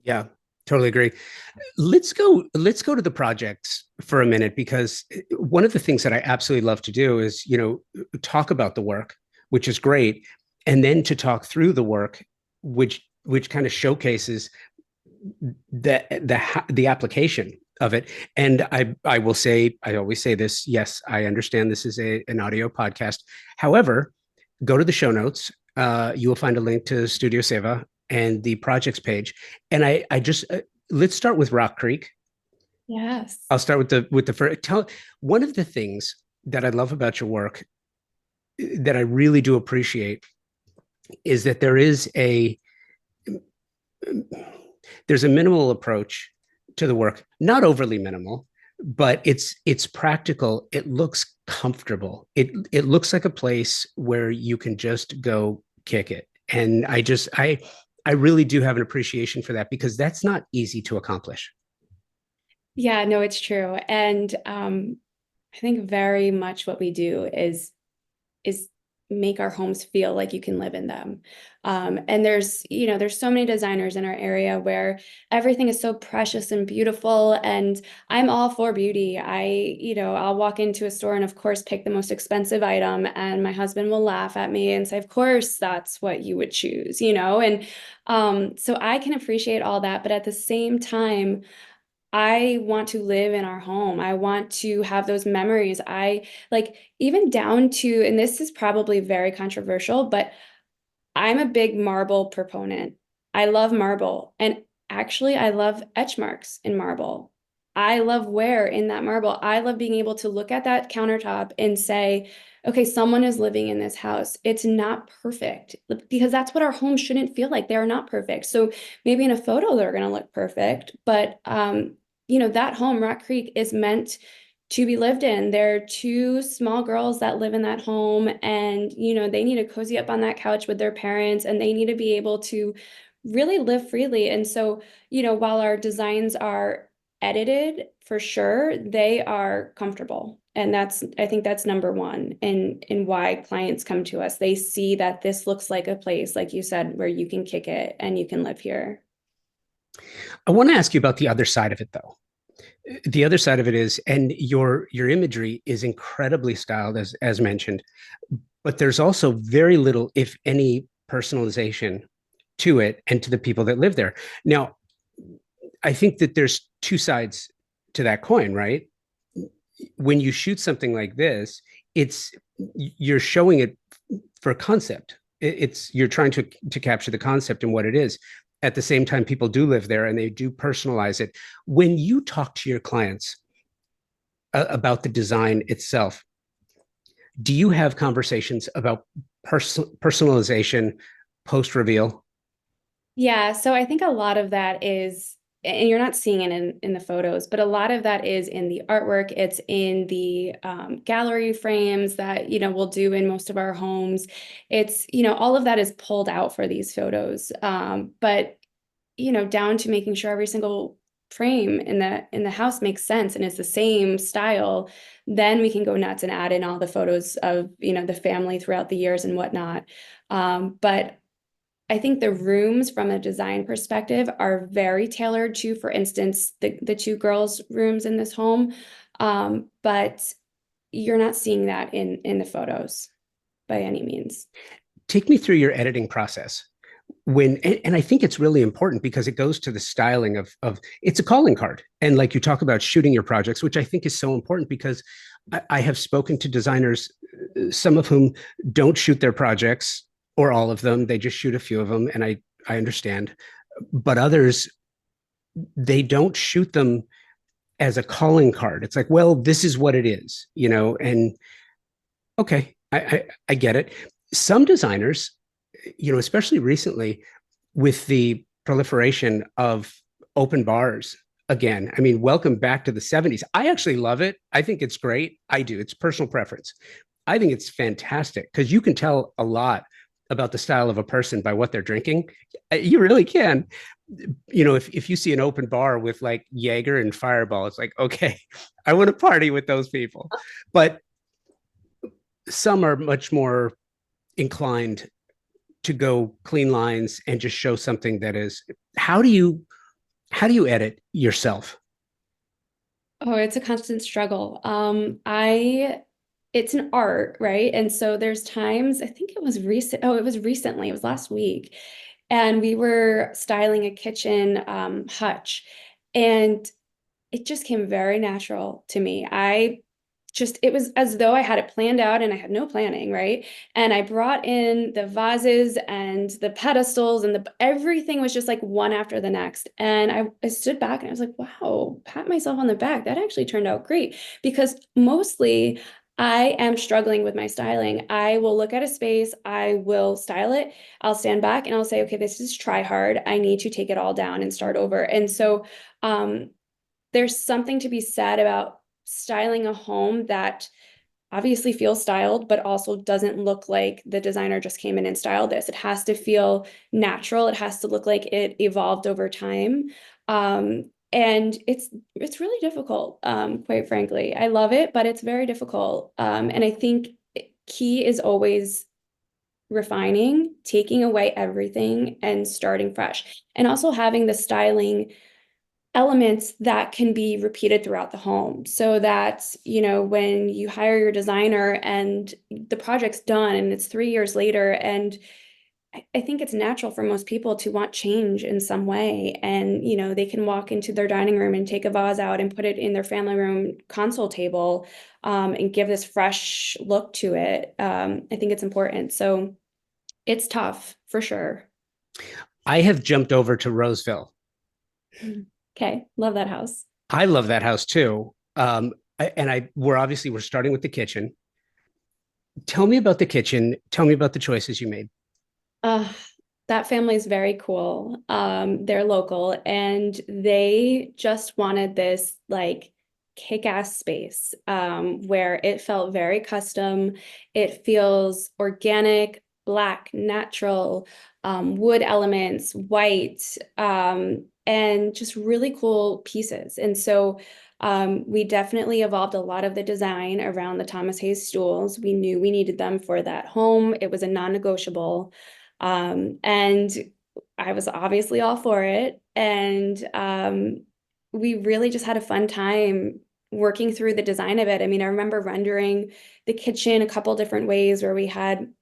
Yeah, totally agree. Let's go to the projects for a minute because one of the things that I absolutely love to do is, talk about the work, which is great, and then to talk through the work, which kind of showcases the application of it. And I will say, I always say this, yes, I understand this is an audio podcast. However, go to the show notes. You will find a link to Studio Seva and the projects page. And I just let's start with Rock Creek Yes. I'll start with the first. One of the things that I love about your work that I really do appreciate is that there's a minimal approach to the work, not overly minimal, but it's practical. It looks comfortable. It looks like a place where you can just go kick it. And I really do have an appreciation for that because that's not easy to accomplish. Yeah, no, it's true. And I think very much what we do is make our homes feel like you can live in them. And there's so many designers in our area where everything is so precious and beautiful. And I'm all for beauty. I'll walk into a store and of course pick the most expensive item, and my husband will laugh at me and say, "Of course, that's what you would choose," And so I can appreciate all that, but at the same time, I want to live in our home. I want to have those memories. I like even down to, and this is probably very controversial, but I'm a big marble proponent. I love marble. And actually, I love etch marks in marble. I love wear in that marble. I love being able to look at that countertop and say, okay, someone is living in this house. It's not perfect because that's what our homes shouldn't feel like. They are not perfect. So maybe in a photo, they're going to look perfect. But, that home, Rock Creek, is meant to be lived in. There are two small girls that live in that home, and they need to cozy up on that couch with their parents, and they need to be able to really live freely. And so, while our designs are edited for sure, they are comfortable. And I think that's number one in why clients come to us. They see that this looks like a place, like you said, where you can kick it and you can live here. I want to ask you about the other side of it though. The other side of it is, and your imagery is incredibly styled as mentioned, but there's also very little, if any, personalization to it and to the people that live there. Now, I think that there's two sides to that coin, right? When you shoot something like this, it's you're showing it for concept. It's you're trying to capture the concept and what it is. At the same time, people do live there and they do personalize it. When you talk to your clients about the design itself, do you have conversations about personalization post reveal? Yeah, so I think a lot of that is, and you're not seeing it in the photos, but a lot of that is in the artwork. It's in the gallery frames that, we'll do in most of our homes. It's, all of that is pulled out for these photos. But, down to making sure every single frame in the house makes sense and is the same style, then we can go nuts and add in all the photos of, the family throughout the years and whatnot. But I think the rooms from a design perspective are very tailored to, for instance, the two girls' rooms in this home. But you're not seeing that in the photos by any means. Take me through your editing process. And I think it's really important because it goes to the styling of it's a calling card. And like you talk about shooting your projects, which I think is so important because I have spoken to designers, some of whom don't shoot their projects or all of them. They just shoot a few of them. And I understand. But others, they don't shoot them as a calling card. It's like, well, this is what it is, and okay, I get it. Some designers, especially recently with the proliferation of open bars again. I mean, welcome back to the 70s. I actually love it. I think it's great. I do. It's personal preference. I think it's fantastic because you can tell a lot about the style of a person by what they're drinking. You really can. If you see an open bar with like Jaeger and Fireball, it's like, okay, I want to party with those people. But some are much more inclined to go clean lines and just show something that is how do you edit yourself? Oh, it's a constant struggle. It's an art, right? And so there's times, I think it was recent. Oh, it was recently, it was last week. And we were styling a kitchen hutch, and it just came very natural to me. I just it was as though I had it planned out and I had no planning, right? And I brought in the vases and the pedestals and the everything was just like one after the next. And I stood back and I was like, wow, pat myself on the back. That actually turned out great because mostly I am struggling with my styling. I will look at a space, I will style it, I'll stand back and I'll say, okay, this is try hard. I need to take it all down and start over. And so um there's something to be said about styling a home that obviously feels styled, but also doesn't look like the designer just came in and styled this. It has to feel natural. It has to look like it evolved over time. And it's really difficult, quite frankly. I love it, but it's very difficult. And I think key is always refining, taking away everything and starting fresh. And also having the styling elements that can be repeated throughout the home so that, when you hire your designer and the project's done and it's 3 years later, and I think it's natural for most people to want change in some way. And, they can walk into their dining room and take a vase out and put it in their family room console table, and give this fresh look to it. I think it's important. So it's tough for sure. I have jumped over to Roseville. Okay, love that house. I love that house too. We're starting with the kitchen. Tell me about the kitchen. Tell me about the choices you made. Uh, that family is very cool. They're local and they just wanted this like kick-ass space, where it felt very custom. It feels organic, black, natural, wood elements, white, and just really cool pieces. And so we definitely evolved a lot of the design around the Thomas Hayes stools. We knew we needed them for that home. It was a non-negotiable. And I was obviously all for it. And we really just had a fun time working through the design of it. I mean, I remember rendering the kitchen a couple different ways where we had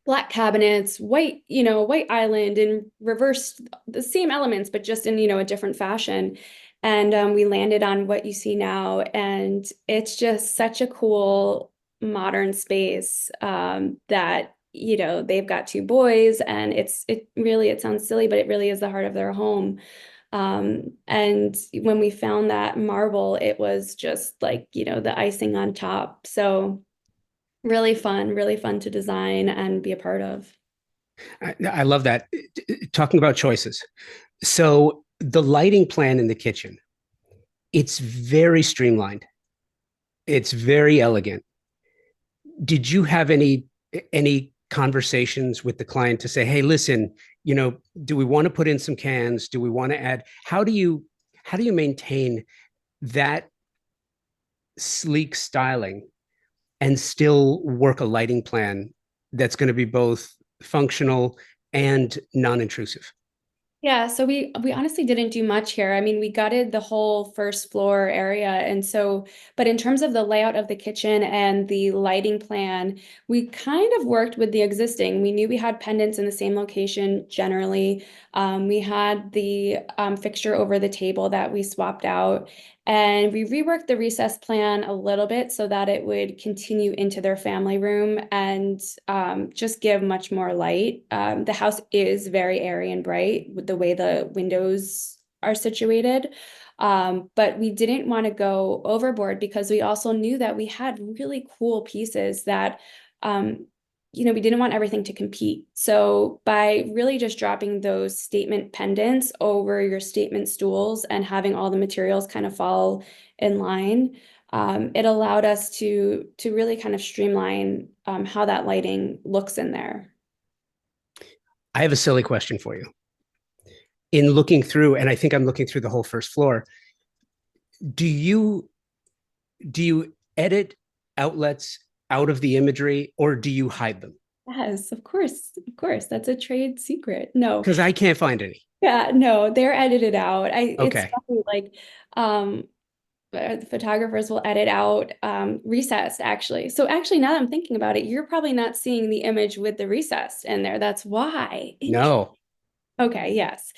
black cabinets, white island, and reversed the same elements, but just in, a different fashion. And we landed on what you see now. And it's just such a cool modern space, that, they've got two boys and it sounds silly, but it really is the heart of their home. And when we found that marble, it was just like, the icing on top. So really fun to design and be a part of. I love that. Talking about choices. So the lighting plan in the kitchen, it's very streamlined. It's very elegant. Did you have any conversations with the client to say, hey, listen, do we want to put in some cans? Do we want to add? How do you maintain that sleek styling and still work a lighting plan that's going to be both functional and non-intrusive? Yeah, so we honestly didn't do much here. I mean, we gutted the whole first floor area. And so, but in terms of the layout of the kitchen and the lighting plan, we kind of worked with the existing. We knew we had pendants in the same location generally. We had the fixture over the table that we swapped out. And we reworked the recess plan a little bit so that it would continue into their family room and just give much more light. The house is very airy and bright with the way the windows are situated. But we didn't want to go overboard because we also knew that we had really cool pieces that we didn't want everything to compete. So by really just dropping those statement pendants over your statement stools and having all the materials kind of fall in line, it allowed us to really kind of streamline how that lighting looks in there. I have a silly question for you. In looking through, and I think I'm looking through the whole first floor, do you edit outlets out of the imagery or do you hide them? Yes, of course, of course. That's a trade secret. No, Because I can't find any. yeah, no, they're edited out. It's Okay. funny, like um, the photographers will edit out recessed actually. So actually, now that I'm thinking about it, you're probably not seeing the image with the recessed in there. That's why. No. Okay, yes.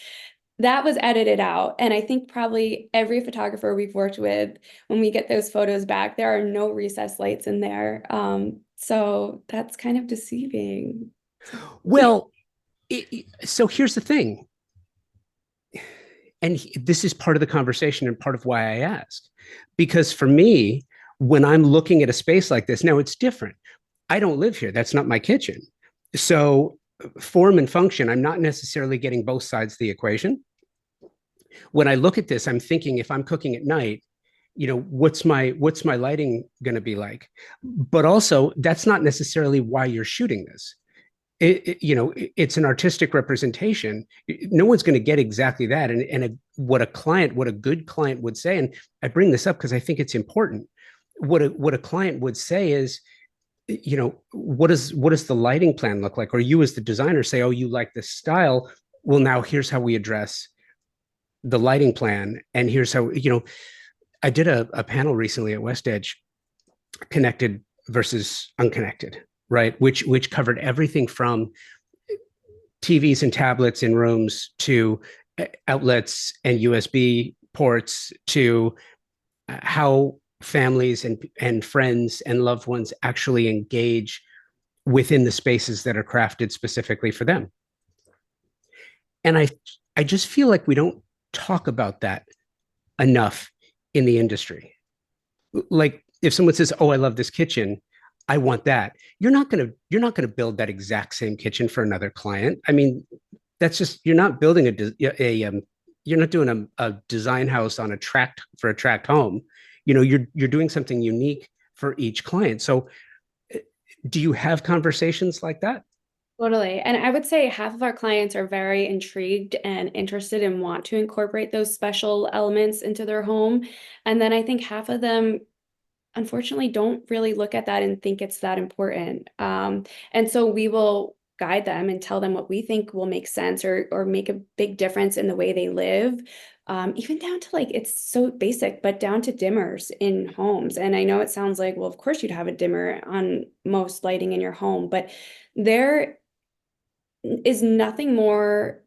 that was edited out. And I think probably every photographer we've worked with, when we get those photos back, there are no recessed lights in there. So that's kind of deceiving. Well, so here's the thing, and this is part of the conversation and part of why I ask. Because for me, when I'm looking at a space like this, now it's different. I don't live here. That's not my kitchen. So form and function, I'm not necessarily getting both sides of the equation. When I look at this, I'm thinking if I'm cooking at night, what's my lighting going to be like? But also, that's not necessarily why you're shooting this. It's an artistic representation. No one's going to get exactly that. What a good client would say, and I bring this up because I think it's important. What a client would say is, what does the lighting plan look like? Or you as the designer say, oh, you like this style. Well, now here's how we address the lighting plan, and here's how I did a panel recently at West Edge, connected versus unconnected, right? Which covered everything from TVs and tablets in rooms to outlets and USB ports to how families and friends and loved ones actually engage within the spaces that are crafted specifically for them. And I just feel like we don't talk about that enough in the industry. Like if someone says, "Oh, I love this kitchen. I want that." You're not going to build that exact same kitchen for another client. I mean, that's just you're not building you're not doing a design house on a tract for a tract home. You're doing something unique for each client. So, do you have conversations like that? Totally. And I would say half of our clients are very intrigued and interested and want to incorporate those special elements into their home. And then I think half of them unfortunately don't really look at that and think it's that important. And so we will guide them and tell them what we think will make sense or make a big difference in the way they live. Even down to like it's so basic, but down to dimmers in homes. And I know it sounds like, well, of course you'd have a dimmer on most lighting in your home, but there is nothing more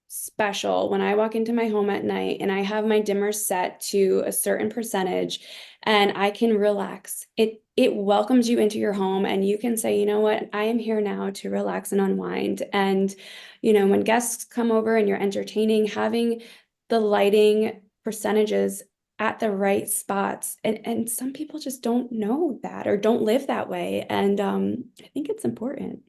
special when I walk into my home at night and I have my dimmer set to a certain percentage and I can relax. It welcomes you into your home and you can say, you know what, I am here now to relax and unwind. And, when guests come over and you're entertaining, having the lighting percentages at the right spots. And some people just don't know that or don't live that way. And I think it's important.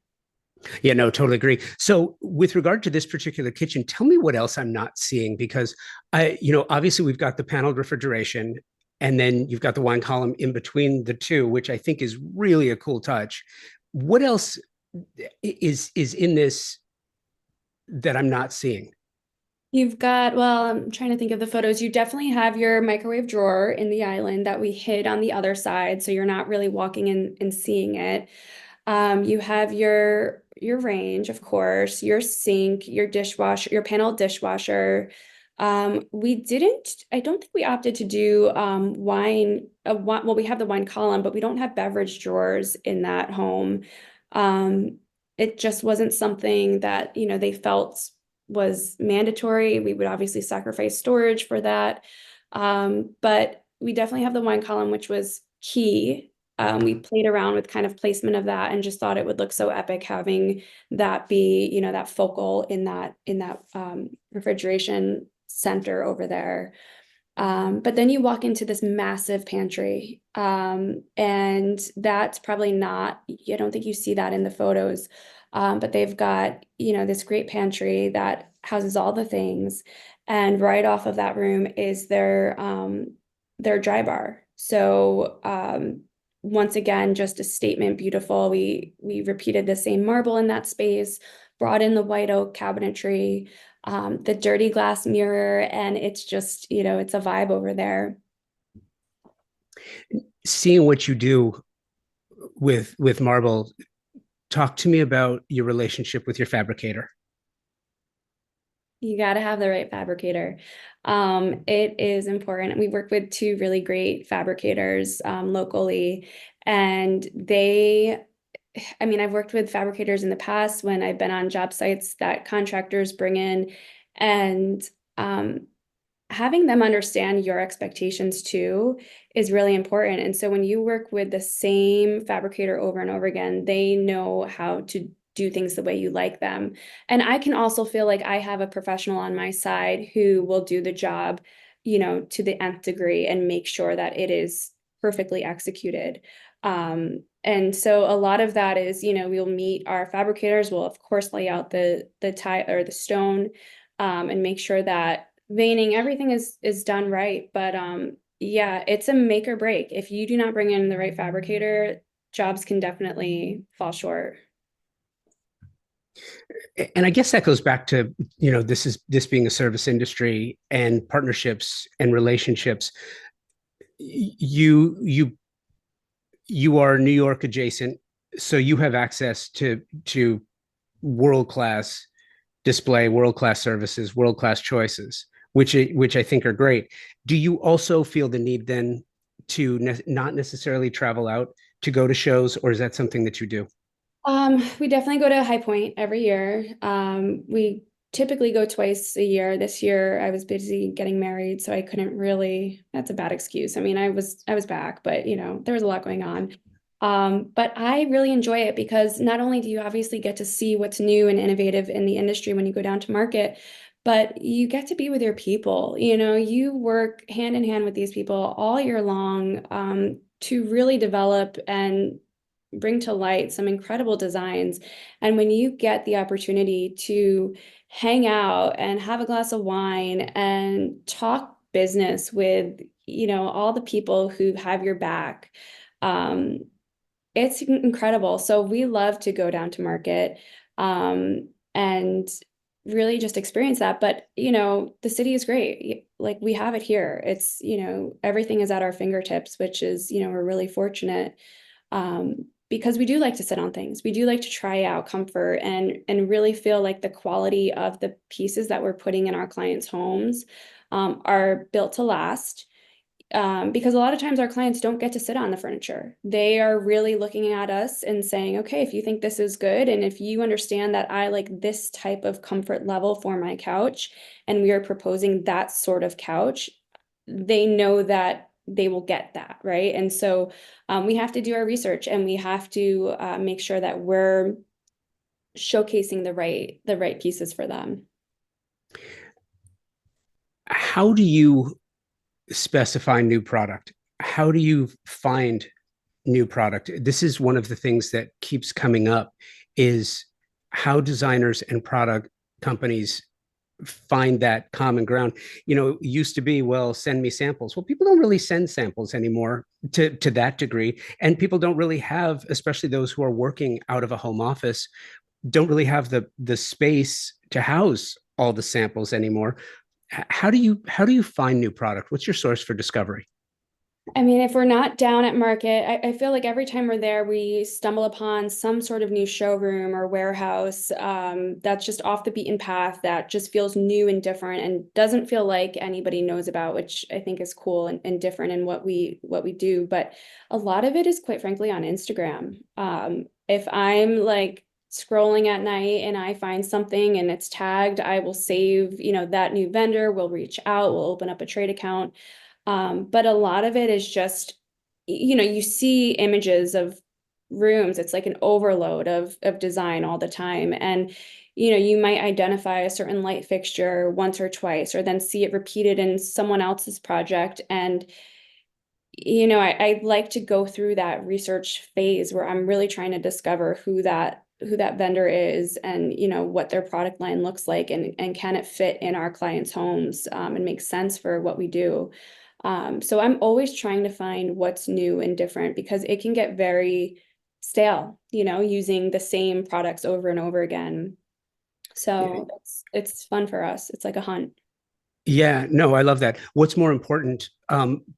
Yeah, no, totally agree. So, with regard to this particular kitchen, tell me what else I'm not seeing because obviously we've got the paneled refrigeration and then you've got the wine column in between the two, which I think is really a cool touch. What else is in this that I'm not seeing? You've got, well, I'm trying to think of the photos. You definitely have your microwave drawer in the island that we hid on the other side, so you're not really walking in and seeing it. You have your range, of course, your sink, your dishwasher, your panel dishwasher. I don't think we opted to do well, we have the wine column, but we don't have beverage drawers in that home. It just wasn't something that, they felt was mandatory. We would obviously sacrifice storage for that. But we definitely have the wine column, which was key. We played around with kind of placement of that and just thought it would look so epic having that be, that focal in that refrigeration center over there. But then you walk into this massive pantry, and that's probably not, I don't think you see that in the photos. But they've got, this great pantry that houses all the things. And right off of that room is their dry bar. So once again, just a statement, beautiful. We repeated the same marble in that space, brought in the white oak cabinetry, the dirty glass mirror, and it's just, it's a vibe over there. Seeing what you do with marble, talk to me about your relationship with your fabricator. You got to have the right fabricator. It is important. We work with two really great fabricators locally, and I mean, I've worked with fabricators in the past when I've been on job sites that contractors bring in, and um, having them understand your expectations too is really important. And so when you work with the same fabricator over and over again, they know how to do things the way you like them. And I can also feel like I have a professional on my side who will do the job, to the nth degree and make sure that it is perfectly executed. And so a lot of that is, we'll meet our fabricators. We'll of course lay out the tie or the stone, and make sure that veining, everything is done right. But yeah, it's a make or break. If you do not bring in the right fabricator, jobs can definitely fall short. And I guess that goes back to, this being a service industry and partnerships and relationships. You are New York adjacent, so you have access to world class display, world class services, world class choices, which I think are great. Do you also feel the need then to not necessarily travel out to go to shows, or is that something that you do? We definitely go to High Point every year. We typically go twice a year. This year I was busy getting married, so I couldn't really, that's a bad excuse. I mean, I was back, but there was a lot going on. But I really enjoy it because not only do you obviously get to see what's new and innovative in the industry when you go down to market, but you get to be with your people. You work hand in hand with these people all year long, to really develop and bring to light some incredible designs. And when you get the opportunity to hang out and have a glass of wine and talk business with, all the people who have your back, um, it's incredible. So we love to go down to market, and really just experience that. But, the city is great. Like we have it here. It's, everything is at our fingertips, which is, we're really fortunate, because we do like to sit on things. We do like to try out comfort and really feel like the quality of the pieces that we're putting in our clients' homes, are built to last, because a lot of times our clients don't get to sit on the furniture. They are really looking at us and saying, okay, if you think this is good, and if you understand that I like this type of comfort level for my couch, and we are proposing that sort of couch, they know that they will get that, right? And so we have to do our research, and we have to make sure that we're showcasing the right pieces for them. How do you specify new product? How do you find new product? This is one of the things that keeps coming up, is how designers and product companies find that common ground. It used to be, well, send me samples. Well, people don't really send samples anymore to that degree. And people don't really have, especially those who are working out of a home office, don't really have the space to house all the samples anymore. How do you find new product? What's your source for discovery? I mean, if we're not down at market, I feel like every time we're there, we stumble upon some sort of new showroom or warehouse, that's just off the beaten path, that just feels new and different and doesn't feel like anybody knows about, which I think is cool and different in what we do. But a lot of it is quite frankly on Instagram. If I'm like scrolling at night and I find something and it's tagged, I will save, that new vendor, will reach out, we'll open up a trade account. But a lot of it is just, you see images of rooms. It's like an overload of design all the time. And, you might identify a certain light fixture once or twice, or then see it repeated in someone else's project. And, I like to go through that research phase where I'm really trying to discover who that vendor is, and what their product line looks like, and can it fit in our clients' homes, and make sense for what we do. So I'm always trying to find what's new and different, because it can get very stale, using the same products over and over again. So it's fun for us. It's like a hunt. Yeah, no, I love that. What's more important,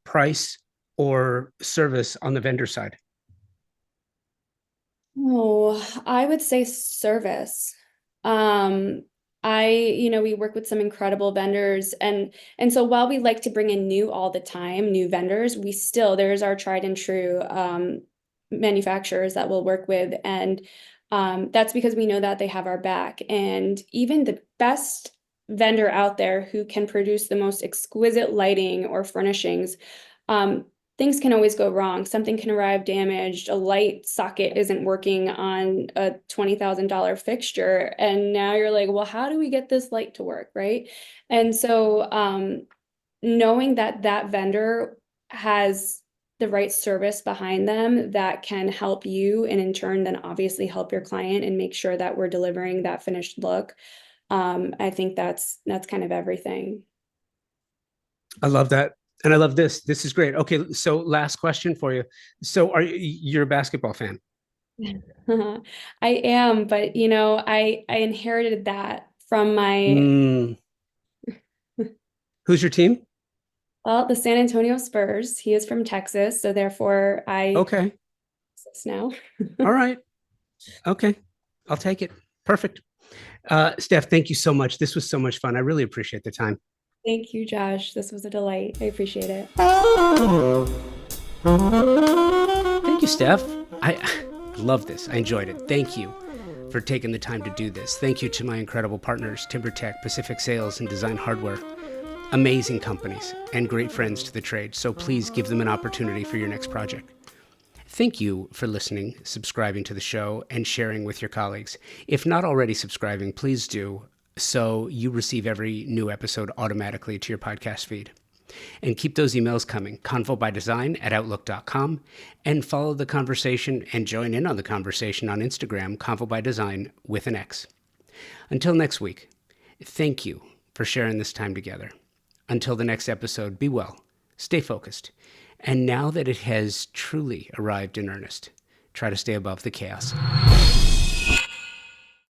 price or service on the vendor side? Oh, I would say service. Um, we work with some incredible vendors, and so while we like to bring in new all the time, new vendors, there's our tried and true manufacturers that we'll work with, and that's because we know that they have our back. And even the best vendor out there who can produce the most exquisite lighting or furnishings, um, things can always go wrong. Something can arrive damaged. A light socket isn't working on a $20,000 fixture. And now you're like, well, how do we get this light to work? Right. And so knowing that that vendor has the right service behind them that can help you and in turn then obviously help your client and make sure that we're delivering that finished look. I think that's kind of everything. I love that. And I love this. This is great. Okay, so last question for you. So you're a basketball fan? I am, but you know, I inherited that from my Mm, who's your team? well, the San Antonio Spurs. He is from Texas, so therefore I Okay. now. All right. Okay. I'll take it. Perfect. Steph, thank you so much. This was so much fun. I really appreciate the time. Thank you, Josh. This was a delight. I appreciate it. Thank you, Steph. I love this. I enjoyed it. Thank you for taking the time to do this. Thank you to my incredible partners, TimberTech, Pacific Sales, and Design Hardware. Amazing companies and great friends to the trade. So please give them an opportunity for your next project. Thank you for listening, subscribing to the show, and sharing with your colleagues. If not already subscribing, please do so you receive every new episode automatically to your podcast feed. And keep those emails coming, convobydesign@outlook.com, and follow the conversation and join in on the conversation on Instagram, convobydesign with an X. Until next week, thank you for sharing this time together. Until the next episode, be well, stay focused, and now that it has truly arrived in earnest, try to stay above the chaos.